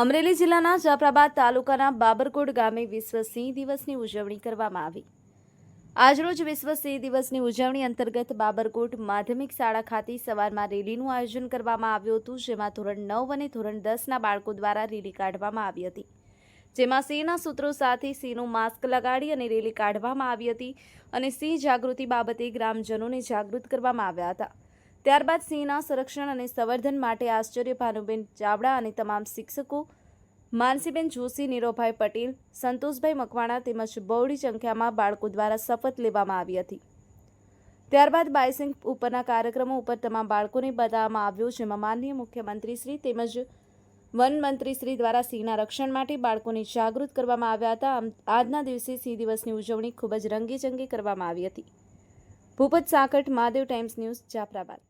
અમરેલી જિલ્લાના જાફરાબાદ તાલુકાના બાબરકોટ ગામે વિશ્વ સિંહ દિવસની ઉજવણી કરવામાં આવી। આજરોજ વિશ્વ સિંહ દિવસની ઉજવણી અંતર્ગત બાબરકોટ માધ્યમિક શાળા ખાતે સવારમાં રેલીનું આયોજન કરવામાં આવ્યું હતું, જેમાં ધોરણ 9 અને ધોરણ 10ના બાળકો દ્વારા રેલી કાઢવામાં આવી હતી, જેમાં સિંહના સૂત્રો સાથે સિંહનું માસ્ક લગાડી અને રેલી કાઢવામાં આવી હતી અને સિંહ જાગૃતિ બાબતે ગ્રામજનોને જાગૃત કરવામાં આવ્યા હતા। ત્યારબાદ સિંહના સંરક્ષણ અને સંવર્ધન માટે આચાર્ય ભાનુબેન ચાવડા અને તમામ શિક્ષકો માનસીબેન જોશી, નીરોભાઈ પટેલ, સંતોષભાઈ મકવાણા તેમજ બહોળી સંખ્યામાં બાળકો દ્વારા શપથ લેવામાં આવી હતી। ત્યારબાદ બાયસિંગ ઉપરના કાર્યક્રમો ઉપર તમામ બાળકોને બતાવવામાં આવ્યો, જેમાં માનનીય મુખ્યમંત્રી શ્રી તેમજ વન મંત્રી શ્રી દ્વારા સિંહના રક્ષણ માટે બાળકોને જાગૃત કરવામાં આવ્યા હતા। આજના દિવસે સિંહ દિવસની ઉજવણી ખૂબ જ રંગેચંગે કરવામાં આવી હતી। Bhupat Sakat, Mahadev Times News, Jafrabad.